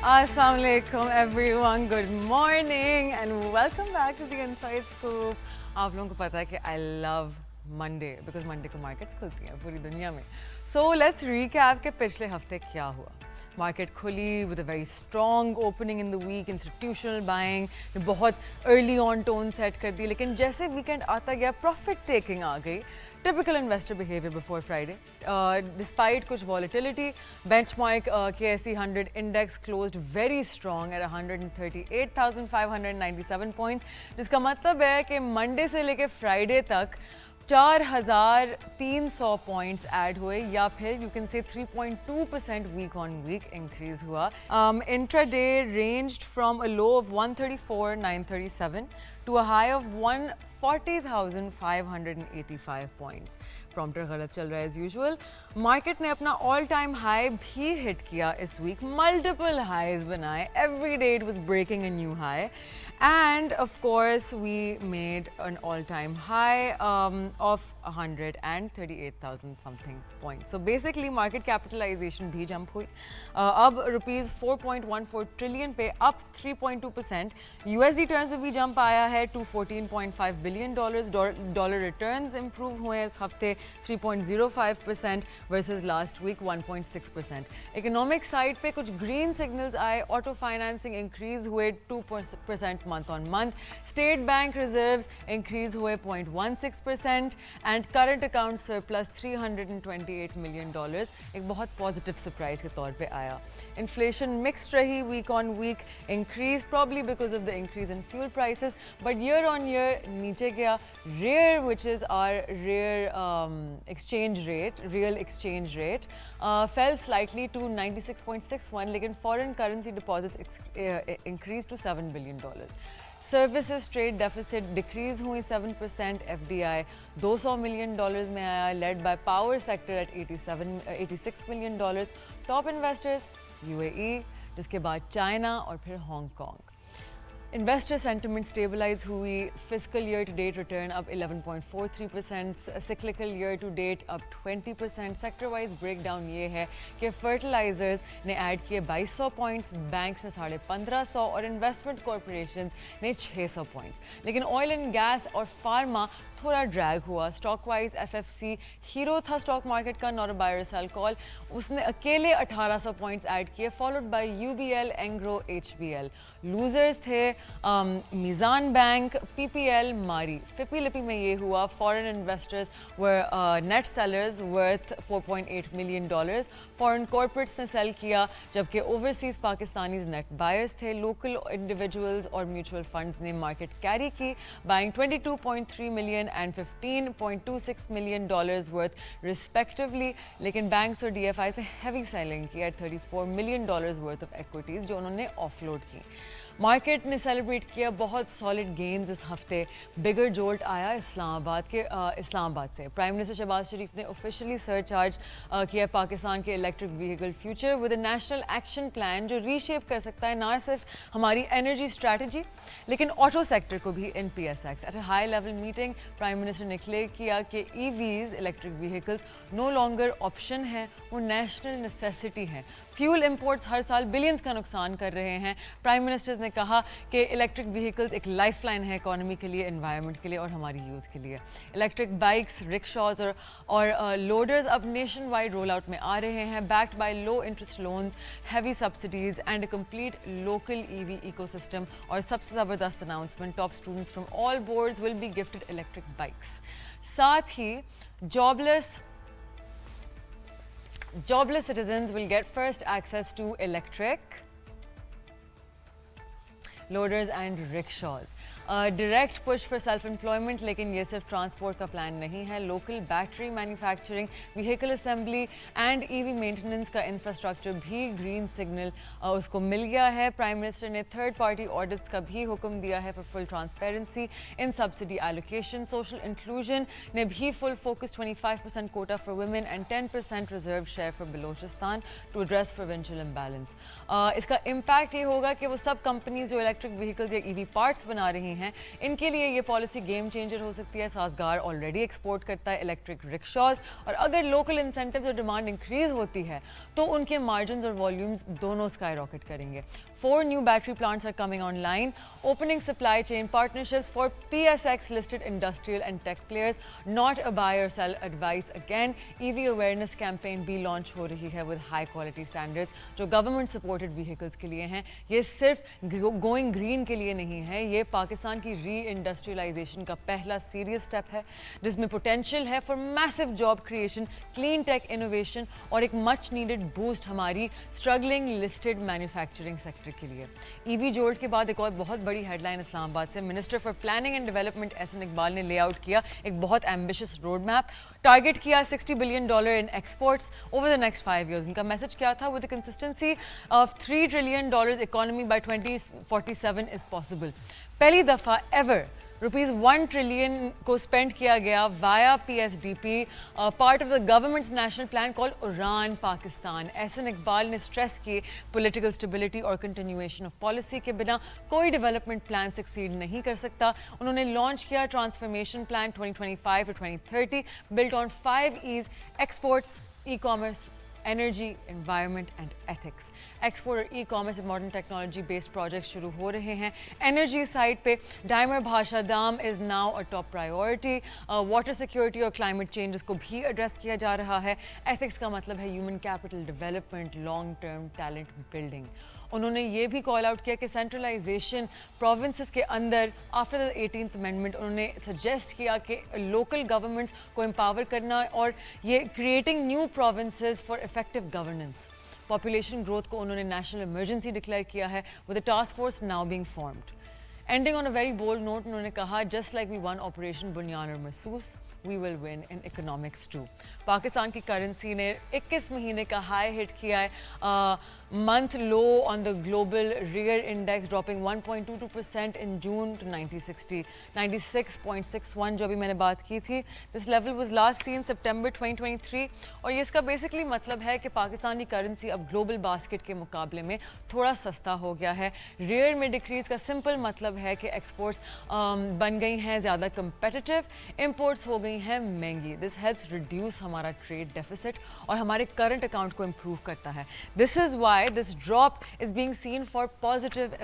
Assalamu alaikum everyone, good morning and welcome back to the Inside Scoop. आप लोगों को पता है कि I love Monday because Monday को markets खुलती हैं पूरी दुनिया में. So let's recap कि पिछले हफ्ते क्या हुआ. Market खुली with a very strong opening in the week, institutional buying ने बहुत early on tone set कर दी, लेकिन जैसे weekend आता गया profit taking आ गई. Typical investor behavior before Friday. Despite kuch volatility, benchmark KSE 100 index closed very strong at 138,597 points. जिसका मतलब है कि Monday से लेके Friday तक 4,300 पॉइंट्स ऐड हुए या फिर you can say 3.2% week on week increase हुआ. Intraday ranged from a low of 134,937 to a high of 140,585 points. Prompter गलत चल रहा है एज यूजुअल. मार्केट ने अपना ऑल टाइम हाई भी हिट किया इस वीक. मल्टीपल हाईज बनाए. Every day it was breaking a new high and of course we made an all-time high of 138,000 something points. So basically market capitalization bhi jump hui. Ab rupees 4.14 trillion pe up 3.2%. USD terms mein bhi jump aaya hai to $14.5 billion. Dollar returns improve hue is hafte 3.05% versus last week 1.6%. Economic side pe kuch green signals aaye. Auto financing increase hue 2% month on month. State Bank reserves increase हुए 0.16% and current account surplus $328 million. एक बहुत positive surprise के तौर पे आया. Inflation mixed रही week on week, increase probably because of the increase in fuel prices, but year on year नीचे गया. Rare, which is our rare exchange rate, real exchange rate, fell slightly to 96.61, लेकिन foreign currency deposits increased to $7 billion. Services trade deficit decrease हुई 7%. FDI $200 million में आया, led by power sector at $86 million. Top investors UAE, जिसके बाद China और फिर Hong Kong. Investor sentiment stabilize हुई. Fiscal year to date return up 11.43%. Cyclical year to date up 20%. Sector wise breakdown ये है कि fertilizers ने ऐड किए 2200 points, banks ने 1550 और investment corporations ने 600 points. लेकिन oil and gas और pharma थोड़ा ड्रैग हुआ. स्टॉक वाइज एफएफसी हीरो था स्टॉक मार्केट का, नॉट अ बाय और सेल कॉल. उसने अकेले 1800 पॉइंट्स ऐड किए, followed by UBL, Engro, HBL. Losers थे मीज़ान बैंक, पीपीएल, मारी. फिपी लिपी में ये हुआ. Foreign investors were net sellers worth $4.8 million. Foreign corporates ने सेल किया, जबकि ओवरसीज पाकिस्तानी नेट बायर्स थे. लोकल इंडिविजुअल्स और म्यूचुअल फंड्स ने मार्केट कैरी की, buying 22.3 million and $15.26 million worth respectively. लेकिन बैंक्स और DFIs ने heavy selling की at $34 million worth of equities जो उन्होंने offload की. मार्केट ने सेलिब्रेट किया बहुत सॉलिड गेन्स इस हफ्ते. बिगर जोल्ट आया इस्लामाबाद से. प्राइम मिनिस्टर शहबाज शरीफ ने ऑफिशियली सरचार्ज किया पाकिस्तान के electric vehicle future with a national action plan जो रीशेप कर सकता है ना सिर्फ हमारी एनर्जी स्ट्रैटेजी लेकिन ऑटो सेक्टर को भी in PSX. At a high level meeting prime minister ने क्लियर किया कि EVs electric vehicles no longer option है, वो नेशनल नेसेसिटी है. फ्यूल इंपोर्ट्स हर साल बिलियंस का नुकसान कर रहे हैं. प्राइम मिनिस्टर ने कहा कि इलेक्ट्रिक व्हीकल्स एक लाइफलाइन है इकोनॉमी के लिए, एनवायरनमेंट के लिए और हमारी यूथ के लिए. इलेक्ट्रिक बाइक्स, रिक्शास और लोडर्स अब नेशन वाइड रोल आउट में आ रहे हैं, backed by low interest loans, heavy subsidies and a complete local EV ecosystem. और सबसे ज़बरदस्त announcement, top students from all boards will be gifted electric bikes. साथ ही jobless citizens will get first access to electric loaders and rickshaws. Direct push for self employment, लेकिन ये सिर्फ transport का plan नहीं है. Local battery manufacturing, vehicle assembly and EV maintenance का infrastructure भी green signal उसको मिल गया है. प्राइम मिनिस्टर ने थर्ड पार्टी ऑडिट्स का भी हुक्म दिया है for full transparency in subsidy allocation. Social inclusion ने भी full focus 25% quota for women and 10% reserve share for Balochistan to address provincial imbalance. इसका इम्पैक्ट ये होगा कि वो सब कंपनीज जो इलेक्ट्रिक व्हीकल्स या EV पार्ट्स बना रही हैं, इनके लिए ये पॉलिसी गेम चेंजर हो सकती है। साजगार ऑलरेडी एक्सपोर्ट करता है इलेक्ट्रिक रिक्शाज, और अगर लोकल इंसेंटिव्स और डिमांड इंक्रीज होती है तो उनके मार्जिन और वॉल्यूम्स दोनों स्काई रॉकेट करेंगे। 4 new battery plants are coming online, opening supply chain partnerships for PSX listed industrial and tech players. Not a buy or sell advice again. EV awareness campaign भी launch हो रही है with high quality standards जो government supported vehicles के लिए हैं। ये सिर्फ going green के लिए नहीं है, ये पाकिस्तान की re-industrialization का पहला serious step है जिसमें potential है for massive job creation, clean tech innovation और एक much needed boost हमारी struggling listed manufacturing sector के लिए। ईवी जोड़ के बाद एक और बहुत बड़ी हेडलाइन इस्लामाबाद से, minister for planning and development Ahsan Iqbal ने लेआउट किया एक बहुत एम्बिशियस रोड मैप, टारगेट किया $60 billion in exports over the next 5 years। उनका मैसेज क्या था? With the consistency of $3 trillion economy bye 2047 is possible. पहली दफा एवर ₹1 trillion को स्पेंड किया गया via PSDP, part of the governments national plan called उड़ान पाकिस्तान। एहसन इकबाल ने स्ट्रेस किए पॉलिटिकल स्टेबिलिटी और कंटिन्यूएशन ऑफ पॉलिसी के बिना कोई डेवलपमेंट प्लान सक्सीड नहीं कर सकता। उन्होंने लॉन्च किया transformation plan 2025 to 2030 built on 5 E's: exports, e commerce, energy, environment and ethics. Export और e commerce modern technology based project शुरू हो रहे हैं। एनर्जी साइड पे Diamer Bhasha dam is now a top priority. Water security और climate changes को भी address किया जा रहा है। एथिक्स का मतलब है human capital development, long term talent building. उन्होंने ये भी कॉल आउट किया कि सेंट्रलाइजेशन प्रोविंसेस के अंदर आफ्टर द 18th अमेंडमेंट उन्होंने सजेस्ट किया कि लोकल गवर्नमेंट्स को एम्पावर करना और ये creating new provinces for effective governance. Population growth को उन्होंने नेशनल इमरजेंसी डिक्लेयर किया है with the task force now being formed. Ending on a very bold note, उन्होंने कहा just like we won operation बुनियान और महसूस we will win in economics too। Pakistan की करेंसी ने 21 महीने का हाई हिट किया है। Month low on the global REER index dropping 1.22% in June to 96.61 जो अभी मैंने बात की थी। This level was last seen September 2023 और ये इसका बेसिकली मतलब है कि पाकिस्तानी करेंसी अब ग्लोबल बास्केट के मुकाबले में थोड़ा सस्ता हो गया है। रियर में डिक्रीज का सिंपल मतलब है कि एक्सपोर्ट्स बन गई हैं ज़्यादा कंपेटिटिव, इम्पोर्ट्स हो गई हैं महंगी। दिस हेल्प्स रिड्यूस हमारा ट्रेड डेफिसिट और हमारे करंट अकाउंट को इम्प्रूव करता है। This is why this drop is being seen for positive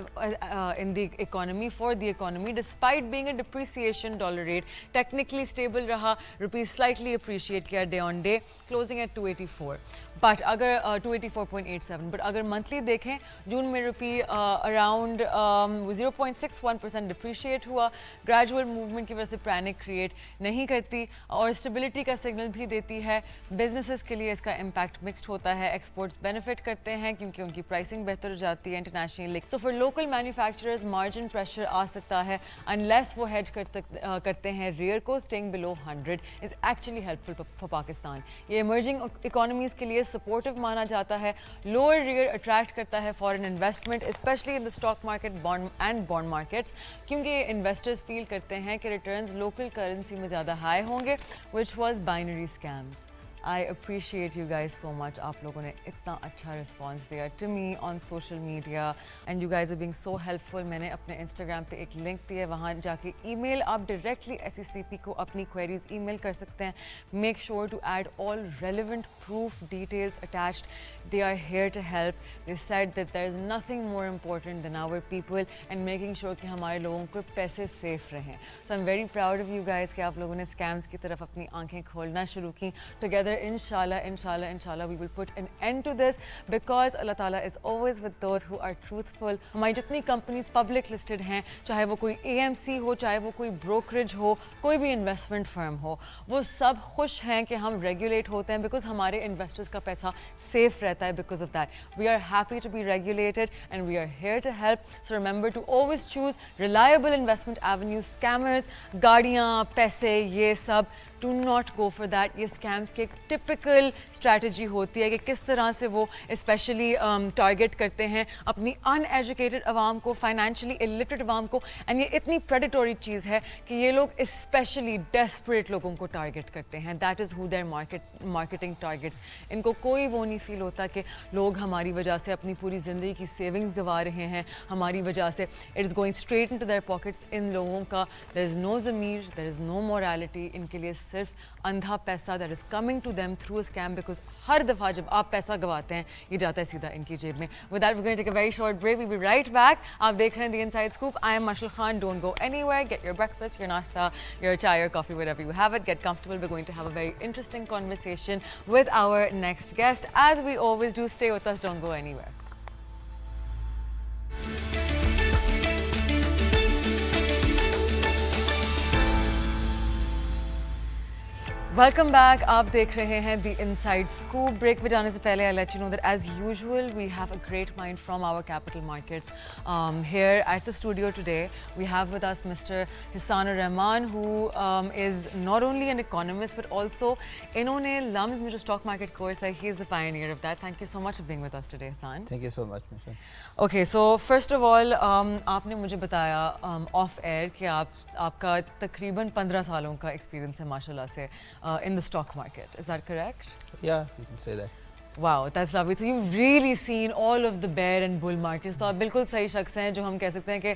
in the economy for the economy despite being a depreciation. Dollar rate technically stable रहा, rupees slightly appreciate किया day on day, closing at 284 but अगर 284.87। But अगर monthly देखें जून में rupee around 0.61% depreciate हुआ। Gradual movement की वजह से पैनिक क्रिएट नहीं करती और स्टेबिलिटी का सिग्नल भी देती है। बिजनेसेस के लिए इसका इम्पैक्ट मिक्स्ड होता है। एक्सपोर्ट्स बेनिफिट करते हैं क्योंकि उनकी प्राइसिंग बेहतर हो जाती है internationally. So for local manufacturers margin pressure आ सकता है अनलेस वो हेज करते हैं रियर को। Staying below 100 is actually helpful for Pakistan. ये इमर्जिंग इकोनॉमीज के लिए सपोर्टिव माना जाता है। लोअर रियर अट्रैक्ट करता है foreign investment specially in the stock market bond markets क्योंकि इन्वेस्टर्स फील करते हैं कि रिटर्न्स लोकल करेंसी में ज़्यादा हाई होंगे, which was binary scams। I appreciate you guys so much। आप लोगों ने इतना अच्छा रिस्पॉन्स दिया to me on social media and you guys are being so helpful। मैंने अपने Instagram पे एक लिंक दी है, वहाँ जाके ईमेल आप डायरेक्टली SECP को अपनी क्वेरीज ईमेल कर सकते हैं। Make sure to add all relevant proof details attached। They are here to help। They said that there is nothing more important than our people and making sure कि हमारे लोगों को पैसे सेफ रहें। So I'm very proud of you guys कि आप लोगों ने स्कैम्स की तरफ अपनी आंखें खोलना शुरू की। Together inshallah we will put an end to this because Allah Ta'ala is always with those who are truthful। हमारी जितनी कंपनीज पब्लिक लिस्टेड हैं, चाहे वो कोई AMC हो, चाहे वो कोई ब्रोकरेज हो, कोई भी इन्वेस्टमेंट फर्म हो, वो सब खुश हैं कि हम रेगुलेट होते हैं बिकॉज हमारे इन्वेस्टर्स का पैसा सेफ रहता है। Because of that we are happy to be regulated and we are here to help. So remember to always choose reliable investment avenues. Scammers, गाड़ियाँ, पैसे, ये सब do not go for that. ये scams की एक typical strategy होती है कि किस तरह से वो स्पेशली टारगेट करते हैं अपनी अनएजुकेटेड आवाम को, फाइनेंशियली इलिटरेट आवाम को। एंड ये इतनी प्रेडिटोरी चीज़ है कि ये लोग स्पेशली डेस्परेट लोगों को टारगेट करते हैं। That is who their marketing targets. इनको कोई वो नहीं फील होता कि लोग हमारी वजह से अपनी पूरी ज़िंदगी की सेविंग्स गंवा रहे हैं, हमारी वजह से it is going straight into their pockets. इन लोगों का देयर इज़ नो ज़मीर, देयर इज़ नो मोरालिटी। इनके लिए सिर्फ अंधा पैसा that is coming to them through a scam, because हर दफ़ा जब आप पैसा गंवाते हैं ये जाता है सीधा इनकी जेब में। With that we going to take a very short break, we will be right back. आप देख रहे हैं the inside scoop. I am Mashal Khan. Don't go anywhere. Get your breakfast, your nashta, your chai, your coffee, whatever you have it. Get comfortable. We're going to have a very interesting conversation with our next guest. As we always do, stay with us. Don't go anywhere. Welcome back. आप देख रहे हैं the inside scoop. Break पे जाने से पहले I let you know that as usual we have a great mind from our capital markets here at the studio today. We have with us mister Hisaan Rehman who is not only an economist but also इन्होंने लम्स में जो stock market course है, he is the pioneer of that. Thank you so much for being with us today Hisaan. Thank you so much Michelle. Okay, so first of all आपने मुझे बताया of air कि आपका तकरीबन 15 सालों का एक्सपीरियंस है माशाल्लाह से in the stock market. Is that correct? Yeah, you can say that. Wow, that's lovely. So you've really seen all of the bear and bull markets. तो आप बिल्कुल सही शख्स हैं जो हम कह सकते हैं कि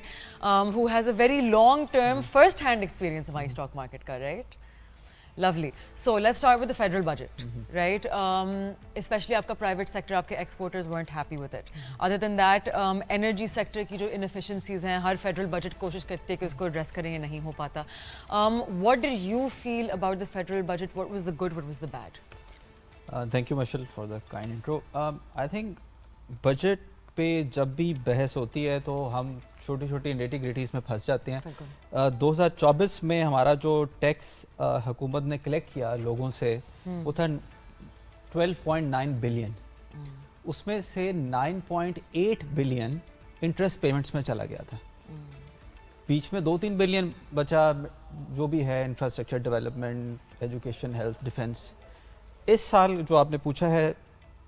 who has a very long-term, first-hand experience हमारी stock market का, right? Lovely. So let's start with the federal budget, right? Especially आपका private sector, आपके exporters weren't happy with it. Other than that, energy sector की जो inefficiencies हैं, हर federal budget कोशिश करती है कि उसको address करें, ये नहीं हो पाता. What did you feel about the federal budget? What was the good? What was the bad? Thank you, Michelle, for the kind intro. I think budget पे जब भी बहस होती है तो हम छोटी छोटी नेटी ग्रिटीज़ में फंस जाते हैं। 2024 में हमारा जो टैक्स हुकूमत ने कलेक्ट किया लोगों से वो था 12.9 बिलियन। उसमें से 9.8 बिलियन इंटरेस्ट पेमेंट्स में चला गया था। बीच में 2-3 बिलियन बचा जो भी है infrastructure development, education, health, defence. इस साल जो आपने पूछा है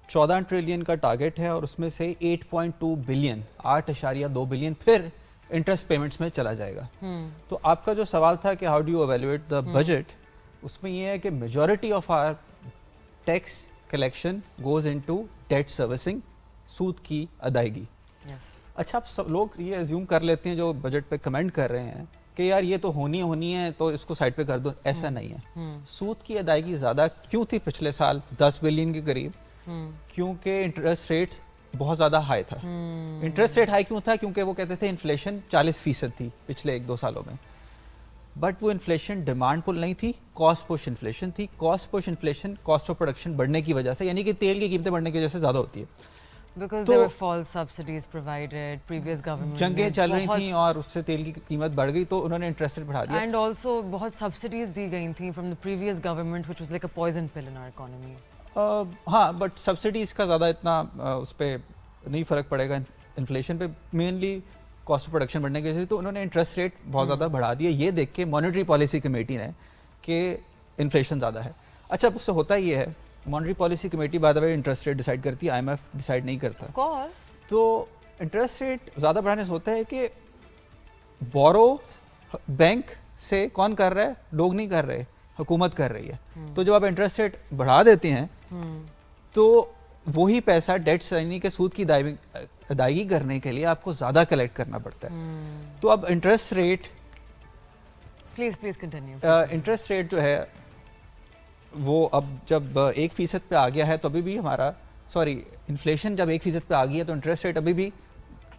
14 ट्रिलियन का टारगेट है और उसमें से 8.2 बिलियन 8.2 बिलियन फिर इंटरेस्ट पेमेंट्स में चला जाएगा। तो आपका जो सवाल था कि how do you evaluate the budget, उसमें ये है कि majority of our tax collection goes into debt servicing, सूद की अदायगी। अच्छा, आप सब लोग ये अज्यूम कर लेते हैं जो बजट पे कमेंट कर रहे हैं कि यार ये तो होनी है तो इसको साइड पे कर दो। ऐसा नहीं है। सूद की अदायगी ज़्यादा क्यों थी पिछले साल 10 बिलियन के करीब? क्योंकि इंटरेस्ट रेट्स बहुत ज़्यादा हाई था। इंटरेस्ट रेट हाई क्यों था? क्योंकि वो कहते थे इन्फ्लेशन 40% थी पिछले 1-2 सालों में। बट वो इन्फ्लेशन डिमांड पुल नहीं थी, कॉस्ट पुश इन्फ्लेशन थी। Cost push inflation cost of production बढ़ने की वजह से, यानी कि तेल की कीमतें बढ़ने की वजह से ज़्यादा होती है। Because there were false subsidies provided, previous government जंगें चल रही थी और उससे तेल की कीमत बढ़ गई तो उन्होंने इंटरेस्ट रेट बढ़ा दिया। And also बहुत subsidies दी गई थी from the previous government which was like a poison pill in our economy. हाँ, बट सब्सिडीज़ का ज़्यादा इतना उस पर नहीं फ़र्क पड़ेगा इन्फ्लेशन पे, मेनली कॉस्ट ऑफ प्रोडक्शन बढ़ने की वजह से। तो उन्होंने इंटरेस्ट रेट बहुत ज़्यादा बढ़ा दिया ये देख के मॉनेटरी पॉलिसी कमेटी ने कि इन्फ्लेशन ज़्यादा है। अच्छा, उससे होता ये है, monetary policy committee by the way interest rate decide करती है, IMF डिसाइड नहीं करता। तो इंटरेस्ट रेट ज़्यादा बढ़ाने से होता है कि बोरो बैंक से कौन कर रहा है? लोग नहीं कर रहे, हुकूमत कर रही है। तो जब आप इंटरेस्ट रेट बढ़ा देते हैं तो वही पैसा डेट यानी कि सूद की अदायगी करने के लिए आपको ज़्यादा कलेक्ट करना पड़ता है। तो अब interest rate please continue. Interest rate जो है वो अब जब 1% पे आ गया है तो अभी भी इन्फ्लेशन जब 1% पे आ गई है तो इंटरेस्ट रेट अभी भी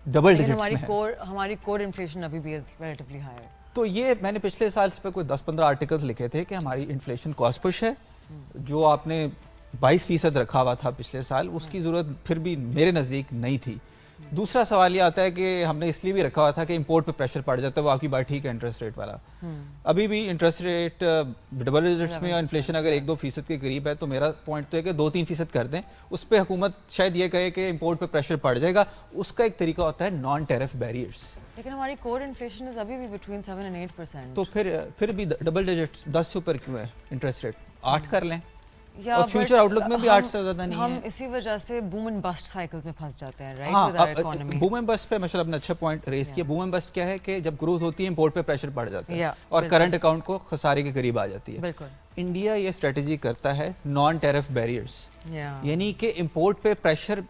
डबल डिजिट्स में है। हमारी कोर इन्फ्लेशन अभी भी इज रिलेटिवली हाई। तो ये मैंने पिछले साल इस पे कोई 10-15 आर्टिकल्स लिखे थे कि हमारी इन्फ्लेशन कॉस्ट पुश है। जो आपने 22% रखा हुआ था पिछले साल, उसकी ज़रूरत फिर भी मेरे नज़दीक नहीं थी। दूसरा सवाल ये आता है कि हमने इसलिए भी रखा हुआ था कि इंपोर्ट पे प्रेशर पड़ जाता है। वो आपकी बात ठीक है, इंटरेस्ट रेट वाला अभी भी इंटरेस्ट रेट डबल डिजिट्स में और इन्फ्लेशन अगर 1-2% के करीब है तो मेरा पॉइंट तो है कि 2-3% कर दें। उस पर हुकूमत शायद ये कहे कि इंपोर्ट पे प्रेशर पड़ जाएगा। उसका एक तरीका होता है नॉन टेरिफ बैरियर्स। लेकिन हमारी कोर इन्फ्लेशन इज अभी भी बिटवीन 7 and 8%. तो फिर भी डबल डिजिट 10 से ऊपर क्यों है इंटरेस्ट रेट? 8 कर लें। या और फ्यूचर आउटलुक में भी 8 से ज्यादा नहीं हम है। इसी वजह से बूम एंड बस्ट साइकिल्स में फंस जाते हैं, राइट, हाँ, with our economy. Boom and bust पे माशाल्लाह आपने अच्छा पॉइंट रेज किया। बूम एंड बस्ट क्या है कि जब ग्रोथ होती है इंपोर्ट पे प्रेशर बढ़ जाता है और करंट अकाउंट को खसारे के करीब आ जाती है। बिल्कुल। इंडिया ये स्ट्रेटजी करता है नॉन टैरिफ बैरियर्स, यानी कि इंपोर्ट पे प्रेशर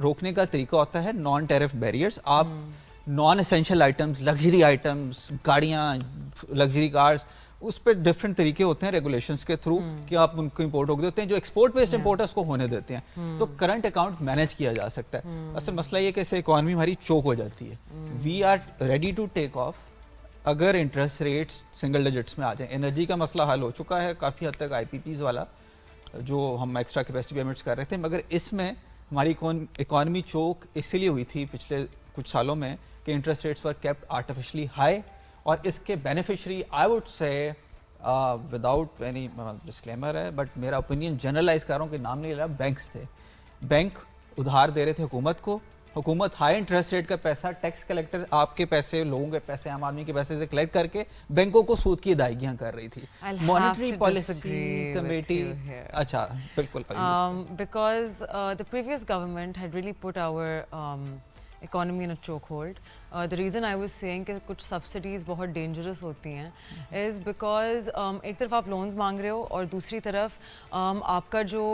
रोकने का तरीका होता है नॉन टैरिफ बैरियर्स। आप non essential items, luxury items, गाड़ियाँ, लग्जरी कार्स, उस पर डिफरेंट तरीके होते हैं रेगुलेशंस के थ्रू कि आप उनको इंपोर्ट रोक देते हैं। जो एक्सपोर्ट बेस्ड इंपोर्ट है उसको होने देते हैं, तो करंट अकाउंट मैनेज किया जा सकता है। असल मसला ये कि इससे इकॉनमी हमारी चोक हो जाती है। We are ready to take off अगर इंटरेस्ट रेट्स सिंगल डिजिट्स में आ जाए। एनर्जी का मसला हल हो चुका है काफ़ी हद तक, IPPs वाला जो हम एक्स्ट्रा कैपेसिटी पेमेंट्स कर रहे थे, मगर इसमें हमारी इकॉनमी चोक इसीलिए हुई थी पिछले कुछ सालों में कि इंटरेस्ट रेट्स वर केप्ट आर्टिफिशियली हाई, और इसके beneficiary I would say without any disclaimer है, बट मेरा ओपिनियन जनरलाइज कर रहा हूँ कि नाम नहीं ले रहा, बैंक्स थे। बैंक उधार दे रहे थे हुकूमत को, हुकूमत हाई इंटरेस्ट रेट का पैसा, टैक्स कलेक्टर आपके पैसे, लोगों के पैसे, आम आदमी के पैसे से कलेक्ट करके बैंकों को सूद की अदायगियां कर रही थी। मॉनेटरी पॉलिसी कमेटी, अच्छा बिल्कुल, because the previous government had really put our economy in a chokehold. The reason I was saying कि कुछ subsidies बहुत dangerous होती हैं is because एक तरफ आप loans मांग रहे हो और दूसरी तरफ आपका जो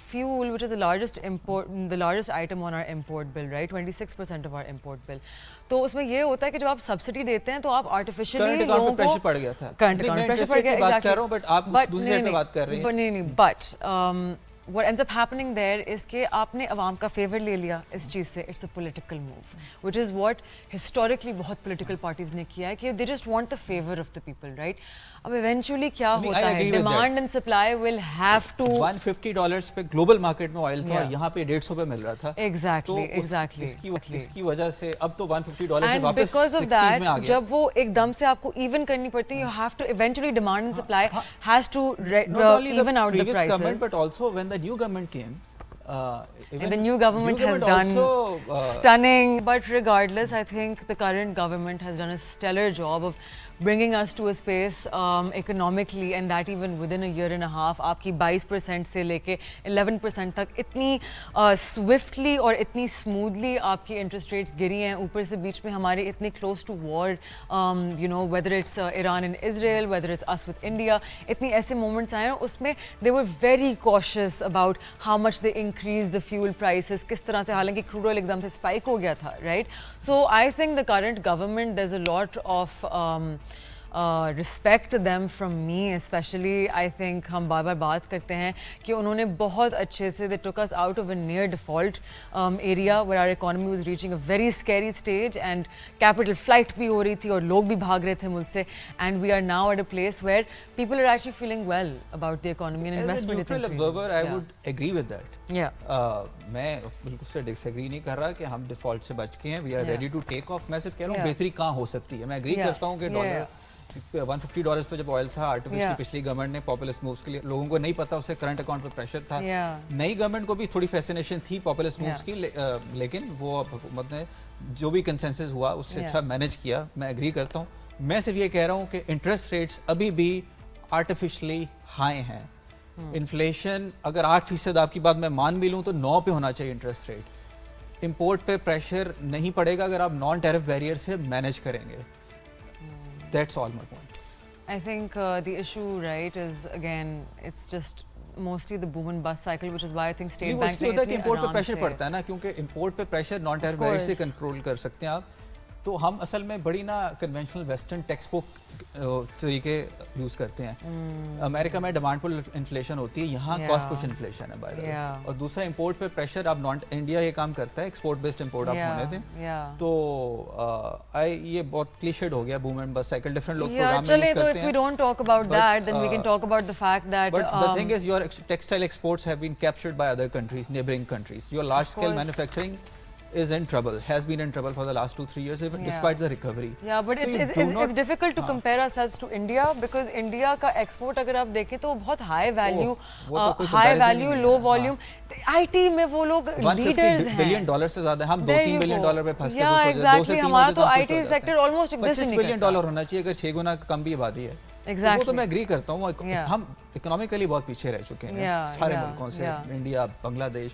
fuel, which is the largest item on our import bill, right, 26% of our import bill. तो उसमें ये होता है कि जब आप सब्सिडी देते हैं तो आप आर्टिफिशियली लोगों को प्रेशर पड़ गया था, करंट अकाउंट प्रेशर पड़ गया, बात कर रहा हूं, बट आप दूसरी साइड पे बात कर रही हैं। नहीं, but what ends up happening there is कि आपने अवाम का फेवर ले लिया इस चीज़ से। It's a political move, which is what historically बहुत political parties ने किया है कि they just want the favor of the people, right? अब eventually क्या होता है, demand and supply will have to $150 पे ग्लोबल मार्केट में ऑयल था और यहाँ पे 150 पे मिल रहा था। Exactly. इसकी वजह से अब तो $150 से वापस 60s में आ गया। जब वो एकदम से आपको even करनी पड़ती है, you have to eventually demand and supply has to even out the prices. Government, but also when the new government came, and the new government has done stunning. But regardless, I think the current government has done a stellar job of bringing us to a space economically, and that even within a year and a half. आपकी 22% से लेके 11% तक इतनी swiftly और इतनी smoothly आपकी interest rates गिरी हैं। ऊपर से बीच में हमारे इतनी close to war, you know, whether it's Iran and Israel, whether it's us with India, इतनी ऐसे moments आए हैं उसमें they were very cautious about how much they increased the fuel prices, किस तरह से, हालांकि crude oil एकदम से spike हो गया था, right? So I think the current government, there's a lot of respect them from me, especially. I think हम बार बार बात करते हैं कि उन्होंने बहुत अच्छे से they took us out of a near default area where our economy was reaching a very scary stage and capital flight भी हो रही थी और लोग भी भाग रहे थे मुल्क से, and we are now at a place where people are actually feeling well about the economy and investment. As a neutral observer, I would agree with that. मैं बिल्कुल से डिसएग्री नहीं कर रहा कि हम डिफॉल्ट से बच के हैं, we are ready to take off. मैं सिर्फ कह रहा हूँ बेहतरी कहाँ हो सकती है। मैं एग्री करता हूँ कि डॉलर $150 पे जब ऑयल था आर्टिफिशियल, पिछली गवर्नमेंट ने पॉपुलिस्ट मूव्स के लिए, लोगों को नहीं पता, उससे करंट अकाउंट पे प्रेशर था। नई गवर्नमेंट को भी थोड़ी फैसिनेशन थी पॉपुलिस्ट मूव्स की, लेकिन वो हुकूमत ने जो भी कंसेंसस हुआ उससे अच्छा मैनेज किया। मैं एग्री करता हूँ। मैं सिर्फ ये कह रहा हूँ कि इंटरेस्ट रेट्स अभी भी आर्टिफिशियली हाई हैं। इन्फ्लेशन अगर 8% आपकी बात मैं मान भी लूँ तो 9 पे होना चाहिए इंटरेस्ट रेट। इंपोर्ट पे प्रेशर नहीं पड़ेगा अगर आप नॉन टैरिफ बैरियर से मैनेज करेंगे। That's all my point. I think the issue, right, is again, it's just mostly the boom and bust cycle, which is why I think state bank ने इतनी import पे pressure पड़ता है ना, क्योंकि import पे प्रेशर नॉन टैरिफ बैरियर से control कर सकते हैं आप। तो हम असल में बड़ी ना कन्वेंशनल वेस्टर्न टेक्स्ट बुक तरीके यूज करते हैं। अमेरिका में डिमांड पुल इन्फ्लेशन होती है, यहाँ कॉस्ट पुश इन्फ्लेशन है बाय द वे। और दूसरा इंपोर्ट पे प्रेशर, आप नॉन इंडिया ये काम करता है, एक्सपोर्ट बेस्ड इंपोर्ट आप होने दें। तो ये बहुत क्लीशेड हो गया boom and bast cycle, different लोग प्रोग्राम में यूज करते हैं। So if we don't talk about that, then we can talk about the fact that but the thing is your textile exports have been captured by other countries, neighboring countries. Your large scale manufacturing is in trouble, has been in trouble for the last 2-3 years, even despite the recovery. Yeah, but it's difficult to compare ourselves to India because India का export अगर आप देखें तो बहुत high value, low volume. IT में वो लोग leaders हैं. $150 billion से ज़्यादा, हम $2-3 billion पे फंस गए. Yeah, exactly. हमारा तो IT sector almost exist नहीं करता. $25 billion होना चाहिए अगर 6 गुना कम भी आबादी है. Exactly. वो तो मैं एग्री करता हूँ. हम इकोनॉमिकली बहुत पीछे रह चुके हैं सारे मुल्कों से. इंडिया, बांग्लादेश.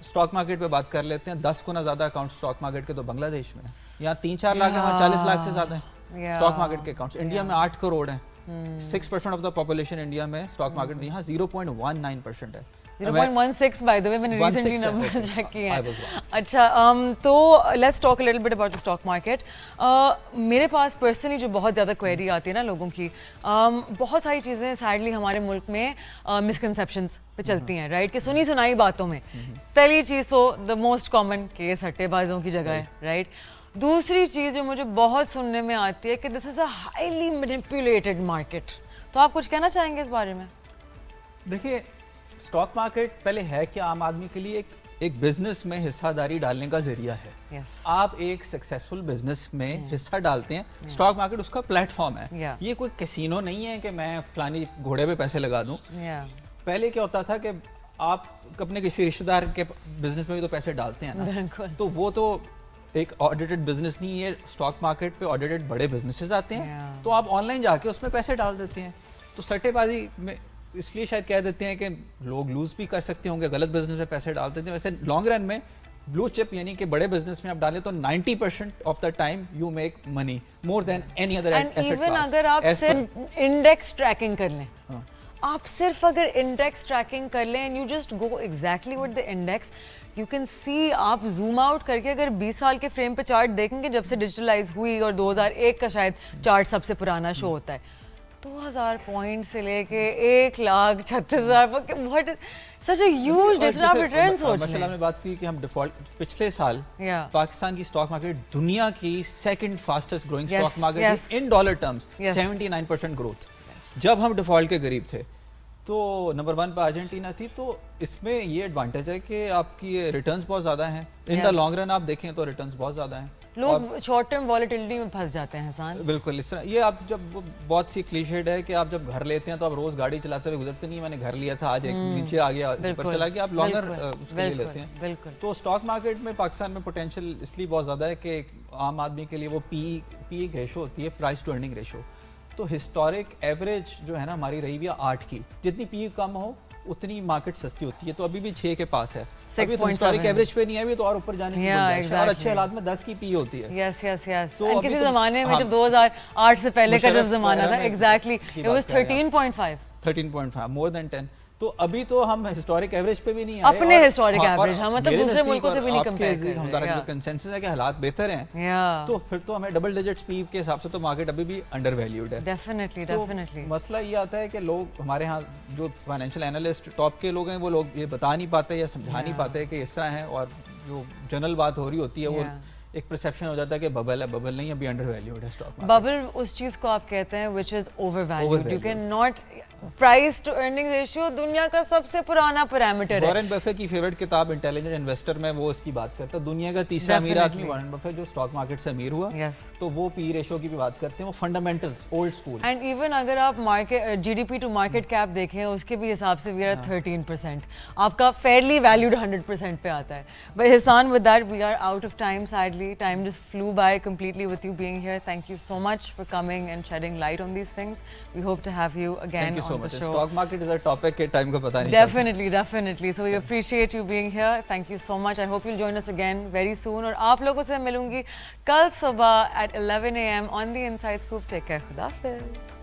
स्टॉक मार्केट पे बात कर लेते हैं. 10 गुना ज्यादा अकाउंट स्टॉक मार्केट के तो बांग्लादेश में. यहाँ 3-4 लाख है, वहाँ 40 लाख से ज्यादा है स्टॉक मार्केट के अकाउंट्स. इंडिया में 8 करोड़ हैं. 6% ऑफ द पॉपुलेशन इंडिया में स्टॉक मार्केट में. यहाँ 0.19% है. 0.16 by the way, मैंने recently numbers check किए हैं. अच्छा, तो let's talk a little bit about the stock market. मेरे पास personally जो बहुत ज़्यादा query आती है ना लोगों की, बहुत सारी चीज़ें sadly हमारे मुल्क में misconceptions पे चलती हैं, right? कि सुनी सुनाई बातों में पहली चीज़ तो the most common केस सट्टेबाजों की जगह है, right? दूसरी चीज़ जो मुझे बहुत सुनने में आती है कि this is a highly manipulated market. तो आप कुछ कहना चाहेंगे इस बारे में? देखिए, स्टॉक मार्केट पहले है कि आम आदमी के लिए एक बिजनेस में हिस्सादारी डालने का जरिया है. आप एक सक्सेसफुल बिजनेस में हिस्सा डालते हैं. स्टॉक मार्केट उसका प्लेटफॉर्म है. ये कोई कैसीनो नहीं है कि मैं फलानी घोड़े पे पैसे लगा दूं. पहले क्या होता था कि आप अपने किसी रिश्तेदार के बिजनेस में भी तो पैसे डालते हैं ना, तो वो तो एक ऑडिटेड बिजनेस नहीं है. स्टॉक मार्केट पे ऑडिटेड बड़े बिजनेसेस आते हैं, तो आप ऑनलाइन जाके उसमें पैसे डाल देते हैं. तो सट्टेबाजी में इसलिए शायद कह देते हैं कि लोग लूज भी कर सकते होंगे, गलत बिजनेस में पैसे डाल देते हैं. वैसे लॉन्ग रन में ब्लू चिप यानी कि बड़े बिजनेस में आप डालें तो 90% of the time you make money more than any other asset class. Even अगर आप सिर्फ इंडेक्स ट्रैकिंग कर लें, आप सिर्फ अगर इंडेक्स ट्रैकिंग कर लें and you just go exactly with the index, you can see, आप जूम आउट करके अगर 20 साल के फ्रेम पे चार्ट देखेंगे जब से डिजिटलाइज हुई, और 2001 का शायद चार्ट सबसे पुराना शो होता है, 2000 पॉइंट से लेके 1,36,000, what such a huge difference returns. माशाल्लाह में बात की कि हम डिफॉल्ट पिछले साल पाकिस्तान की स्टॉक मार्केट दुनिया की second fastest growing stock market in dollar terms, 79% growth. जब हम डिफॉल्ट के करीब थे तो नंबर 1 पे अर्जेंटीना थी. तो इसमें ये एडवांटेज है कि आपकी रिटर्न्स बहुत ज़्यादा हैं. इन द लॉन्ग रन आप देखें तो रिटर्न्स बहुत ज़्यादा हैं. लोग शॉर्ट टर्म वॉलेटिलिटी में फंस जाते हैं हसन. बिल्कुल इस तरह. ये आप जब बहुत सी क्लीशेड है कि आप जब घर लेते हैं तो आप रोज गाड़ी चलाते हुए गुजरते नहीं, मैंने घर लिया था आज नीचे आ गया ऊपर चला गया, आप लॉन्गर उसके लिए लेते हैं. तो स्टॉक मार्केट में पाकिस्तान में पोटेंशियल इसलिए बहुत ज़्यादा है कि आम आदमी के लिए वो पी रेशो होती है, प्राइस टू अर्निंग रेशो. तो हिस्टोरिक एवरेज जो है ना हमारी रही हुई 8 की. जितनी पी कम हो उतनी मार्केट सस्ती होती है. तो अभी भी 6 के पास है. अभी तो हिस्टोरिक एवरेज पे नहीं है, अभी तो और ऊपर जाने की गुंजाइश है. और अच्छे हालात में 10 की पी होती है. यस. तो किसी जमाने में जब 2008 से पहले का जब जमाना था, exactly it was 13.5 more than 10. तो अभी तो हम हिस्टोरिक एवरेज पे भी नहीं आए. अपने हिस्टोरिक एवरेज हम मतलब दूसरे मुल्कों से भी नहीं कंपेयर कर रहे. हमारा जो कंसेंसस है कि हालात बेहतर हैं, तो फिर तो हमें डबल डिजिट स्पीड के हिसाब से तो मार्केट अभी भी अंडर वैल्यूड है. डेफिनेटली. मसला ये आता है कि लोग हमारे यहाँ जो फाइनेंशियल एनालिस्ट टॉप के लोग हैं वो लोग ये बता नहीं पाते या समझा नहीं पाते कि इस तरह है. और जो जनरल बात हो रही होती है वो एक परसेप्शन हो जाता है कि बबल है. बबल नहीं, अभी अंडर वैल्यूड है स्टॉक मार्केट. बबल उस चीज को आप कहते हैं which is overvalued. You can not. Price to earning ratio दुनिया का सबसे पुराना पैरामीटर है. वॉरेन बफे की फेवरेट किताब इंटेलिजेंट इन्वेस्टर में वो इसकी बात करता है. दुनिया का तीसरा अमीर आदमी वॉरेन बफे जो स्टॉक मार्केट से अमीर हुआ. तो वो पी रेशियो की भी बात करते हैं. वो fundamentals old school. And even अगर आप market GDP to market cap देखें उसके भी हिसाब से वी आर 13%. आपका फेयरली वैल्यूड 100% पे आता है. बट हिसान with that we are out of time. Sadly time just flew by completely with you being here. Thank you so much for coming and shedding light on these things. We hope to have you again on the show. Stock market is a topic के time का पता नहीं. Definitely. So we appreciate you being here. Thank you so much. I hope you'll join us again very soon. और आप लोगों से मिलूंगी कल सुबह at 11 AM on the Inside Scoop. Take care. खुदा हाफिज़.